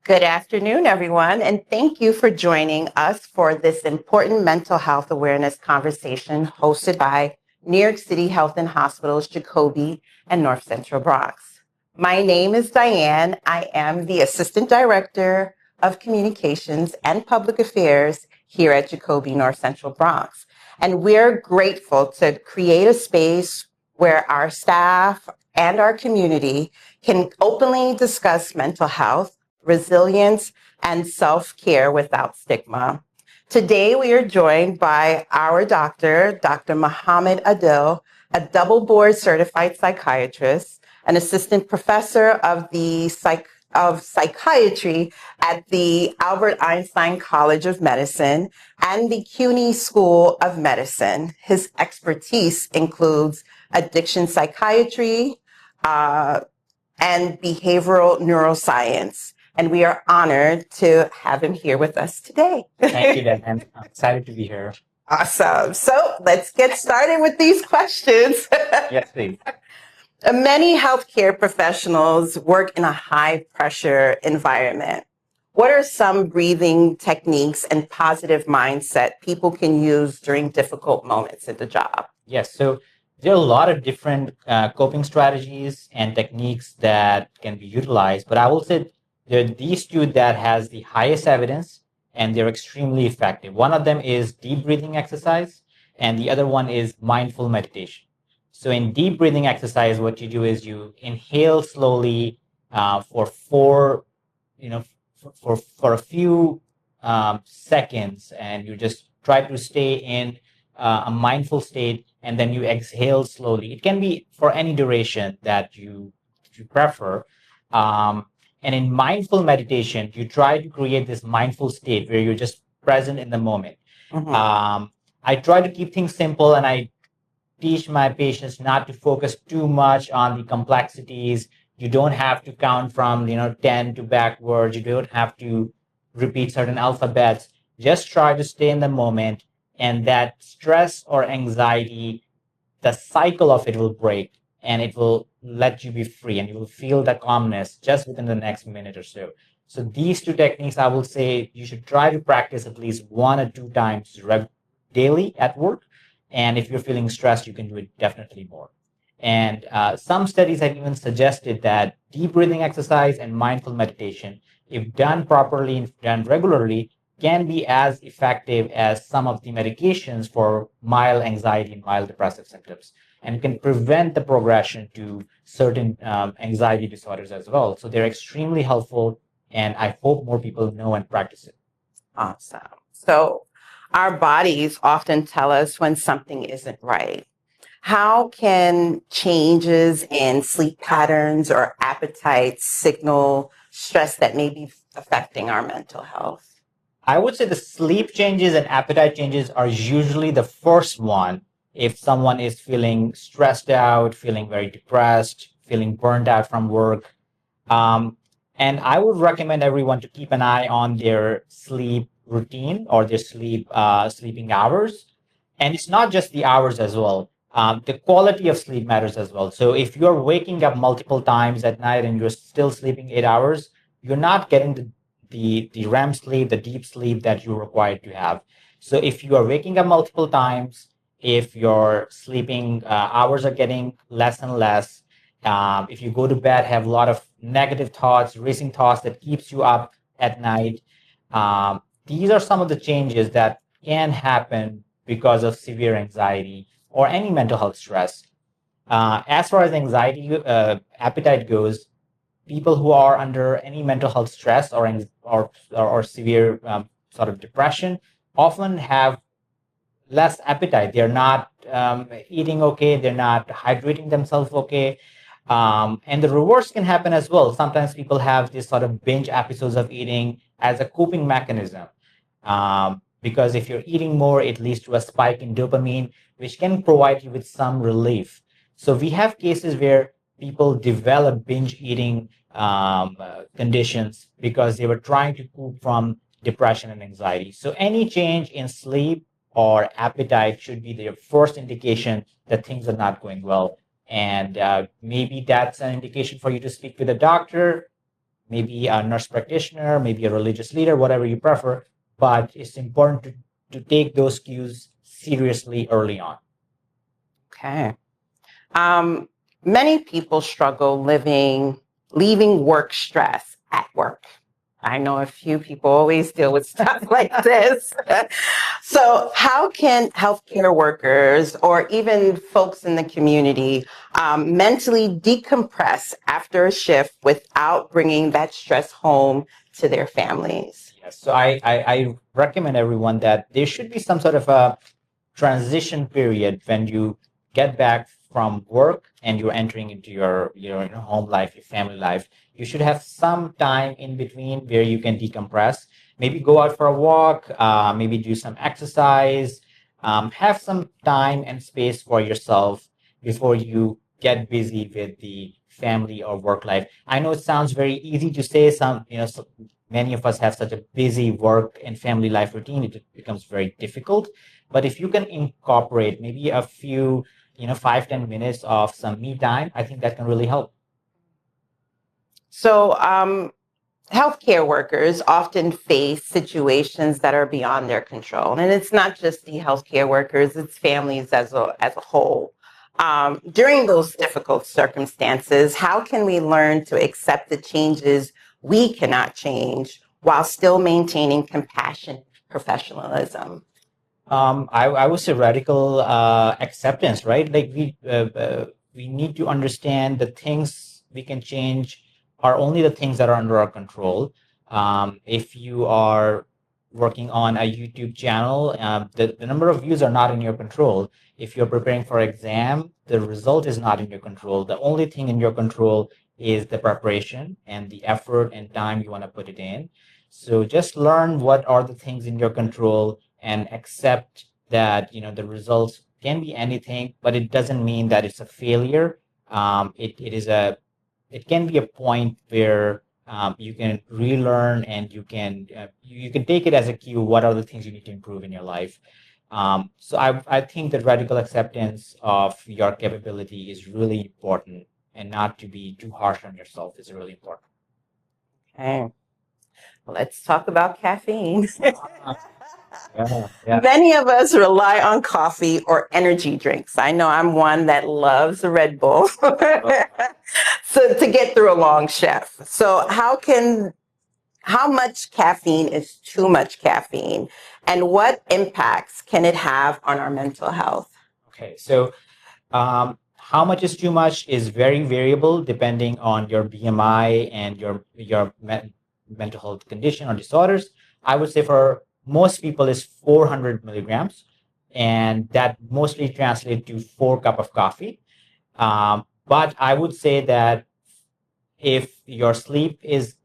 Good afternoon, everyone, and thank you for joining us for this important mental health awareness conversation hosted by New York City Health and Hospitals, Jacoby, and North Central Bronx. My name is Diane. I am the Assistant Director of Communications and Public Affairs here at Jacoby, North Central Bronx. And we're grateful to create a space where our staff and our community can openly discuss mental health, resilience, and self-care without stigma. Today, we are joined by our doctor, Dr. Mohammed Aadil, a double board certified psychiatrist, an assistant professor of psychiatry at the Albert Einstein College of Medicine and the CUNY School of Medicine. His expertise includes addiction psychiatry, and behavioral neuroscience. And we are honored to have him here with us today. Thank you, Dan. I'm excited to be here. Awesome. So let's get started with these questions. Yes, please. Many healthcare professionals work in a high pressure environment. What are some breathing techniques and positive mindset people can use during difficult moments in the job? Yes, so there are a lot of different coping strategies and techniques that can be utilized, but I will say there are these two that has the highest evidence and they're extremely effective. One of them is deep breathing exercise, and the other one is mindful meditation. So in deep breathing exercise, what you do is you inhale slowly for for a few seconds, and you just try to stay in a mindful state, and then you exhale slowly. It can be for any duration that you prefer. And in mindful meditation, you try to create this mindful state where you're just present in the moment. I try to keep things simple, and I teach my patients not to focus too much on the complexities. You don't have to count from 10 to backwards. You don't have to repeat certain alphabets. Just try to stay in the moment, and that stress or anxiety, the cycle of it will break, and it will let you be free, and you will feel the calmness just within the next minute or so. So these two techniques, I will say you should try to practice at least 1 or 2 times daily at work. And if you're feeling stressed, you can do it definitely more. And some studies have even suggested that deep breathing exercise and mindful meditation, if done properly and done regularly, can be as effective as some of the medications for mild anxiety and mild depressive symptoms, and can prevent the progression to certain anxiety disorders as well. So they're extremely helpful, and I hope more people know and practice it. Awesome. So our bodies often tell us when something isn't right. How can changes in sleep patterns or appetites signal stress that may be affecting our mental health? I would say the sleep changes and appetite changes are usually the first one if someone is feeling stressed out, feeling very depressed, feeling burned out from work. And I would recommend everyone to keep an eye on their sleep routine or their sleeping hours. And it's not just the hours as well. The quality of sleep matters as well. So if you're waking up multiple times at night and you're still sleeping 8 hours, you're not getting the REM sleep, the deep sleep that you're required to have. So if you are waking up multiple times, if your sleeping hours are getting less and less, if you go to bed, have a lot of negative thoughts, racing thoughts that keeps you up at night, these are some of the changes that can happen because of severe anxiety or any mental health stress. As far as anxiety, appetite goes, people who are under any mental health stress or severe sort of depression often have less appetite. They're not eating okay. They're not hydrating themselves okay. And the reverse can happen as well. Sometimes people have this sort of binge episodes of eating as a coping mechanism. Because if you're eating more, it leads to a spike in dopamine, which can provide you with some relief. So we have cases where people develop binge eating conditions because they were trying to cope from depression and anxiety. So any change in sleep or appetite should be the first indication that things are not going well. And maybe that's an indication for you to speak with a doctor. maybe a nurse practitioner, maybe a religious leader, whatever you prefer. But it's important to take those cues seriously early on. Okay. Many people struggle leaving work stress at work. I know a few people always deal with stuff like this. So, how can healthcare workers or even folks in the community mentally decompress after a shift without bringing that stress home to their families? Yes. So I recommend everyone that there should be some sort of a transition period when you get back from work and you're entering into your home life, your family life. You should have some time in between where you can decompress. Maybe go out for a walk, maybe do some exercise, have some time and space for yourself before you get busy with the family or work life. I know it sounds very easy to say. Many of us have such a busy work and family life routine, it becomes very difficult. But if you can incorporate maybe a few, 5-10 minutes of some me time, I think that can really help. So, healthcare workers often face situations that are beyond their control. And it's not just the healthcare workers, it's families as a whole. During those difficult circumstances, how can we learn to accept the changes we cannot change while still maintaining compassion, professionalism? I would say radical acceptance, right? Like we need to understand the things we can change are only the things that are under our control. If you are working on a YouTube channel, the number of views are not in your control. If you're preparing for exam, the result is not in your control. The only thing in your control is the preparation and the effort and time you want to put it in. So just learn what are the things in your control and accept that the results can be anything, but it doesn't mean that it's a failure. It can be a point where you can relearn and you can take it as a cue. What are the things you need to improve in your life? So I think that radical acceptance of your capability is really important, and not to be too harsh on yourself is really important. Okay, let's talk about caffeine. Yeah, yeah. Many of us rely on coffee or energy drinks. I know I'm one that loves a Red Bull. So to get through a long shift. So how much caffeine is too much caffeine, and what impacts can it have on our mental health? Okay, so how much is too much is very variable depending on your BMI and your mental health condition or disorders. I would say for most people is 400 milligrams, and that mostly translates to 4 cup of coffee. But I would say that if your sleep is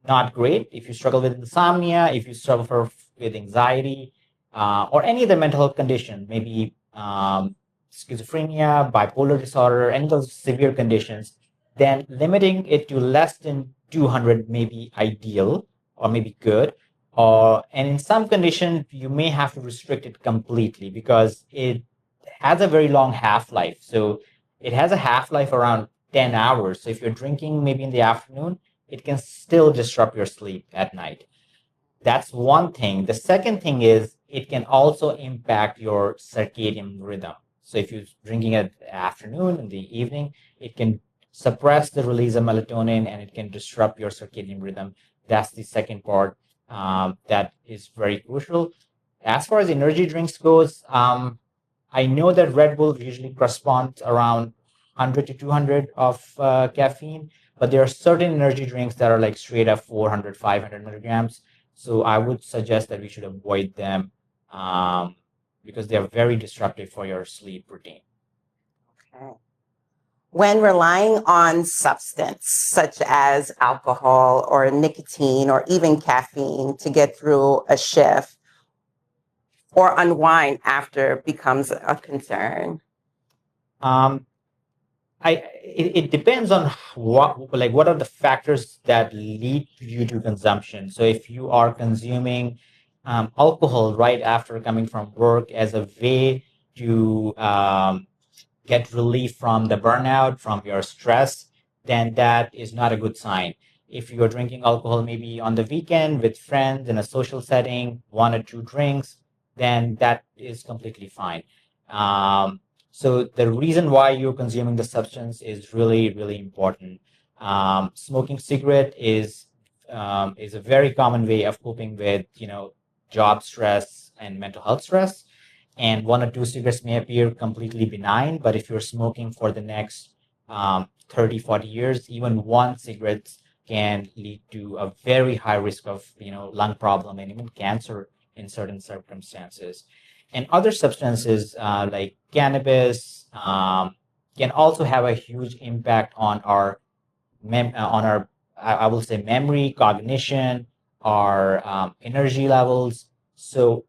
not great, if you struggle with insomnia, if you struggle with anxiety, or any other mental health condition, maybe schizophrenia, bipolar disorder, any of those severe conditions, then limiting it to less than 200 may be ideal or maybe good. And in some conditions, you may have to restrict it completely because it has a very long half life. So it has a half life around 10 hours. So if you're drinking maybe in the afternoon, it can still disrupt your sleep at night. That's one thing. The second thing is it can also impact your circadian rhythm. So if you're drinking at the afternoon in the evening, it can suppress the release of melatonin and it can disrupt your circadian rhythm. That's the second part that is very crucial. As far as energy drinks goes, I know that Red Bull usually corresponds around 100 to 200 of caffeine, but there are certain energy drinks that are like straight up 400, 500 milligrams. So I would suggest that we should avoid them because they are very disruptive for your sleep routine. Okay. When relying on substance such as alcohol or nicotine or even caffeine to get through a shift or unwind after becomes a concern. Um, it depends on what are the factors that lead you to consumption. So if you are consuming alcohol right after coming from work as a way to get relief from the burnout, from your stress, then that is not a good sign. If you're drinking alcohol maybe on the weekend with friends in a social setting, 1 or 2 drinks, then that is completely fine. So the reason why you're consuming the substance is really, really important. Smoking cigarette is a very common way of coping with, job stress and mental health stress. And 1 or 2 cigarettes may appear completely benign, but if you're smoking for the next 30, 40 years, even one cigarette can lead to a very high risk of, lung problem and even cancer in certain circumstances. And other substances like cannabis can also have a huge impact on our I will say memory, cognition, our energy levels. So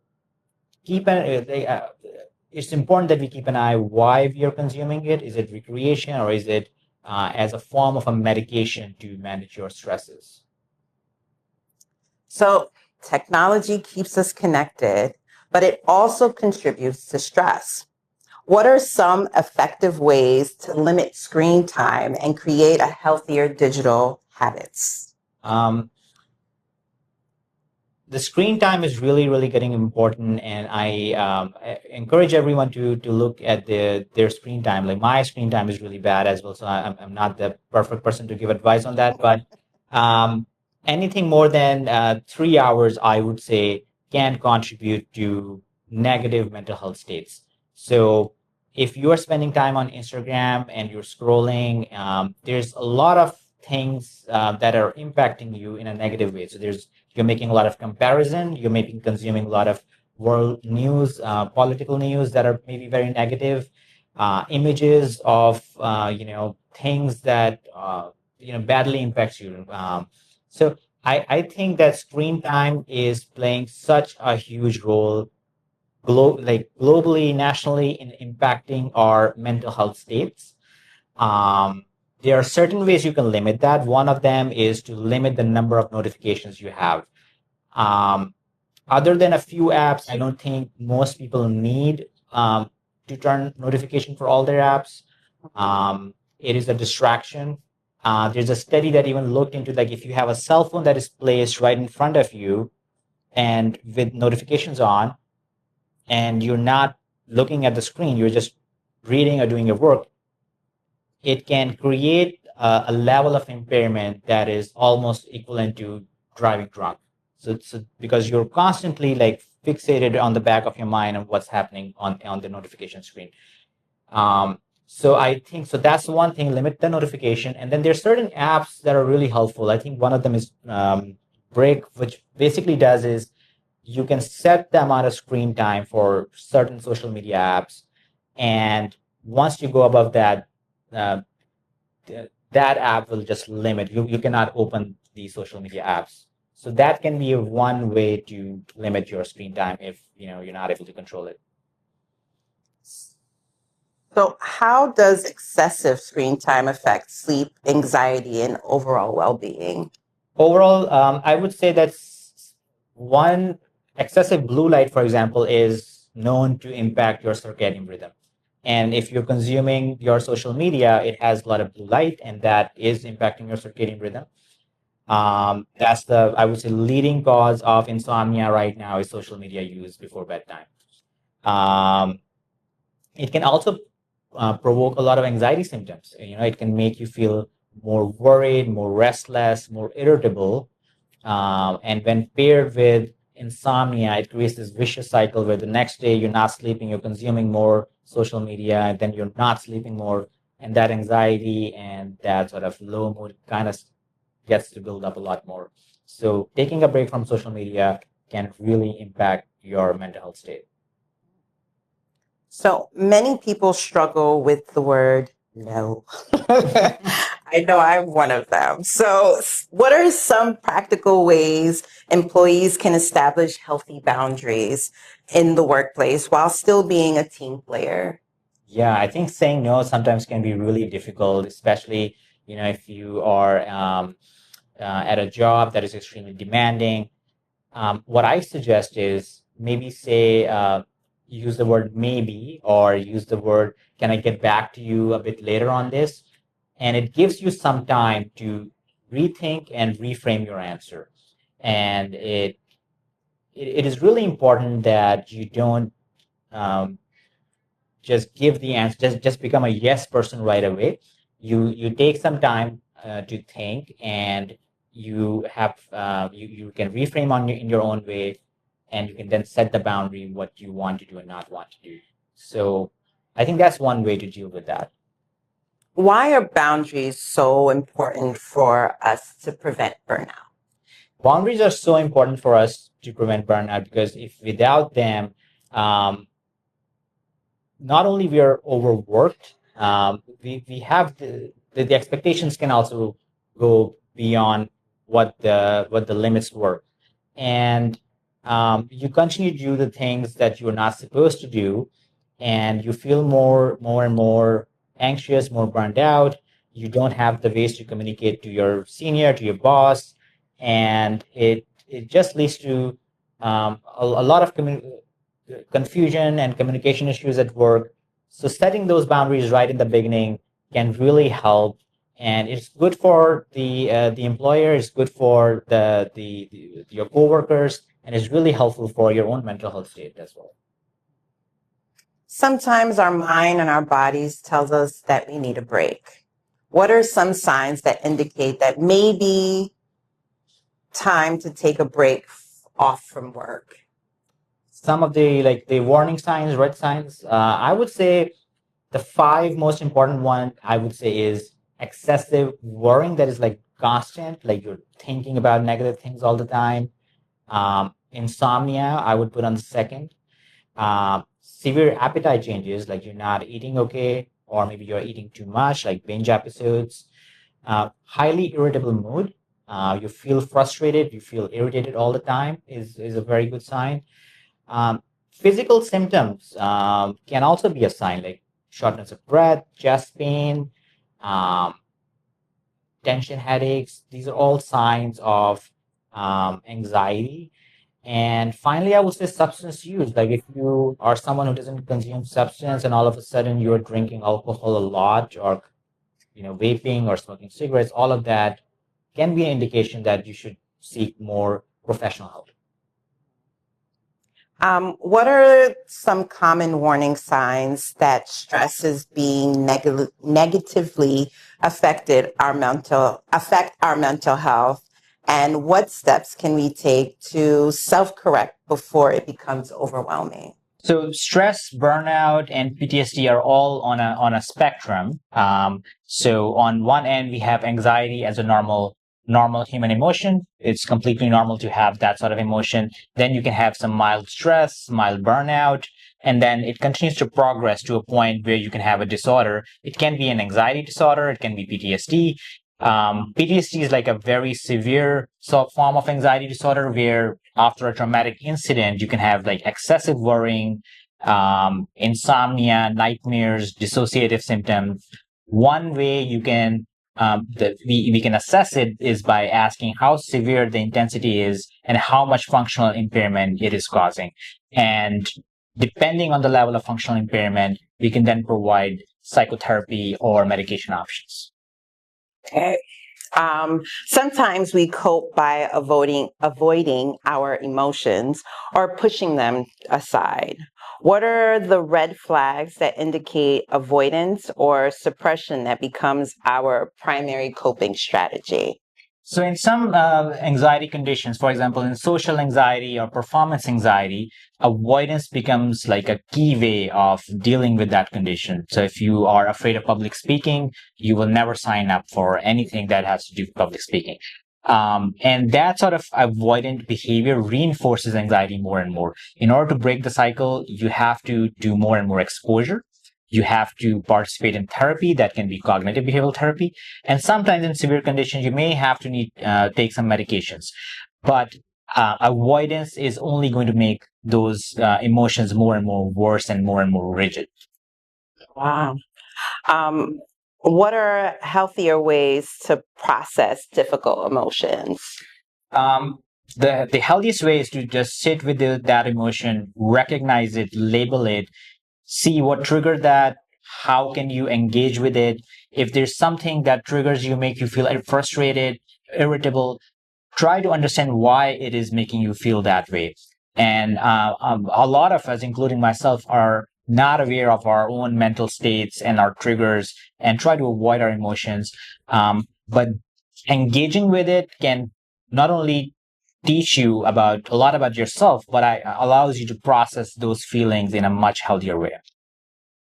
it's important that we keep an eye why we are consuming it. Is it recreation or is it as a form of a medication to manage your stresses? So technology keeps us connected, but it also contributes to stress. What are some effective ways to limit screen time and create a healthier digital habits? Um, the screen time is really, really getting important, and I encourage everyone to look at their screen time. Like my screen time is really bad as well, so I'm not the perfect person to give advice on that. But um, anything more than 3 hours, I would say, can contribute to negative mental health states. So if you are spending time on Instagram and you're scrolling, there's a lot of things that are impacting you in a negative way. So you're making a lot of comparison, you're making consuming a lot of world news, political news that are maybe very negative, images of things that badly impacts you. So I think that screen time is playing such a huge role globally, nationally, in impacting our mental health states. um, there are certain ways you can limit that. One of them is to limit the number of notifications you have. Um, Other than a few apps, I don't think most people need to turn notification for all their apps. It is a distraction. There's a study that even looked into, like, if you have a cell phone that is placed right in front of you and with notifications on, and you're not looking at the screen, you're just reading or doing your work, it can create a level of impairment that is almost equivalent to driving drunk. So because you're constantly like fixated on the back of your mind and what's happening on the notification screen. So I think so that's one thing, limit the notification. And then there's certain apps that are really helpful. I think one of them is Break, which basically does is you can set the amount of screen time for certain social media apps. And once you go above that, uh, that app will just limit you. You cannot open these social media apps. So that can be one way to limit your screen time if you're not able to control it. So, how does excessive screen time affect sleep, anxiety, and overall well being? Overall, I would say that one excessive blue light, for example, is known to impact your circadian rhythm. And if you're consuming your social media, it has a lot of blue light, and that is impacting your circadian rhythm. That's I would say, leading cause of insomnia right now is social media use before bedtime. Um, it can also provoke a lot of anxiety symptoms. It can make you feel more worried, more restless, more irritable. And when paired with insomnia, it creates this vicious cycle where the next day you're not sleeping, you're consuming more social media, and then you're not sleeping more. And that anxiety and that sort of low mood kind of gets to build up a lot more. So taking a break from social media can really impact your mental health state. So, many people struggle with the word no. I know I'm one of them. So, what are some practical ways employees can establish healthy boundaries in the workplace while still being a team player? Yeah, I think saying no sometimes can be really difficult, especially if you are at a job that is extremely demanding. What I suggest is maybe say, use the word maybe, or use the word, can I get back to you a bit later on this? And it gives you some time to rethink and reframe your answer. And it is really important that you don't just give the answer, just become a yes person right away. You take some time to think, and you can reframe in your own way, and you can then set the boundary what you want to do and not want to do. So I think that's one way to deal with that. Why are boundaries so important for us to prevent burnout? Boundaries are so important for us to prevent burnout because if without them, um, not only we are overworked, we have the expectations can also go beyond what the limits were, and you continue to do the things that you're not supposed to do, and you feel more and more anxious, more burned out. You don't have the ways to communicate to your senior, to your boss, and it just leads to a lot of confusion and communication issues at work. So setting those boundaries right in the beginning can really help, and it's good for the employer. It's good for your coworkers, and it's really helpful for your own mental health state as well. Sometimes our mind and our bodies tells us that we need a break. What are some signs that indicate that maybe time to take a break off from work? Some of the warning signs, red signs. I would say the five most important one I would say is excessive worrying that is like constant, like you're thinking about negative things all the time. Insomnia, I would put on the second. Severe appetite changes, like you're not eating okay, or maybe you're eating too much, like binge episodes. Highly irritable mood. You feel frustrated, you feel irritated all the time is a very good sign. Physical symptoms can also be a sign, like shortness of breath, chest pain, um, tension headaches. These are all signs of anxiety. And finally, I would say substance use. Like if you are someone who doesn't consume substance and all of a sudden you're drinking alcohol a lot, or vaping or smoking cigarettes, all of that can be an indication that you should seek more professional help. What are some common warning signs that stress is being negatively affect our mental health, and what steps can we take to self-correct before it becomes overwhelming? So stress, burnout, and PTSD are all on a spectrum. So on one end, we have anxiety as a normal human emotion. It's completely normal to have that sort of emotion. Then you can have some mild stress, mild burnout, and then it continues to progress to a point where you can have a disorder. It can be an anxiety disorder. It can be PTSD. PTSD is like a very severe form of anxiety disorder where after a traumatic incident, you can have like excessive worrying, insomnia, nightmares, dissociative symptoms. One way you can we can assess it is by asking how severe the intensity is and how much functional impairment it is causing. And depending on the level of functional impairment, we can then provide psychotherapy or medication options. Okay. Sometimes we cope by avoiding our emotions or pushing them aside. What are the red flags that indicate avoidance or suppression that becomes our primary coping strategy? So, in some anxiety conditions, for example, in social anxiety or performance anxiety, avoidance becomes like a key way of dealing with that condition. So, if you are afraid of public speaking, you will never sign up for anything that has to do with public speaking. And that sort of avoidant behavior reinforces anxiety more and more. In order to break the cycle, you have to do more and more exposure. You have to participate in therapy that can be cognitive behavioral therapy. And sometimes in severe conditions, you may have to need take some medications. But avoidance is only going to make those emotions more and more worse and more rigid. Wow. What are healthier ways to process difficult emotions? Um, the healthiest way is to just sit with that emotion, recognize it, label it, see what triggered that, how can you engage with it. If there's something that triggers you, make you feel frustrated, irritable, try to understand why it is making you feel that way. And a lot of us, including myself, are not aware of our own mental states and our triggers and try to avoid our emotions. But engaging with it can not only teach you about a lot about yourself, but allows you to process those feelings in a much healthier way.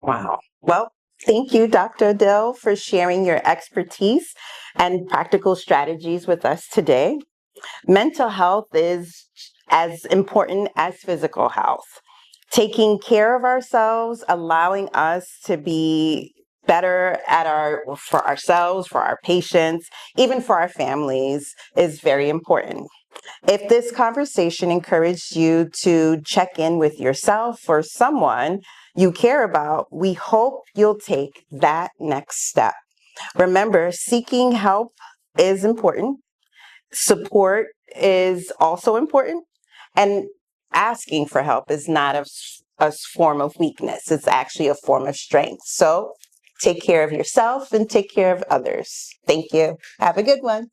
Wow. Well, thank you, Dr. Aadil, for sharing your expertise and practical strategies with us today. Mental health is as important as physical health. Taking care of ourselves, allowing us to be better for ourselves, for our patients, even for our families is very important. If this conversation encouraged you to check in with yourself or someone you care about, we hope you'll take that next step. Remember, seeking help is important. Support is also important. And asking for help is not a form of weakness. It's actually a form of strength. So take care of yourself and take care of others. Thank you. Have a good one.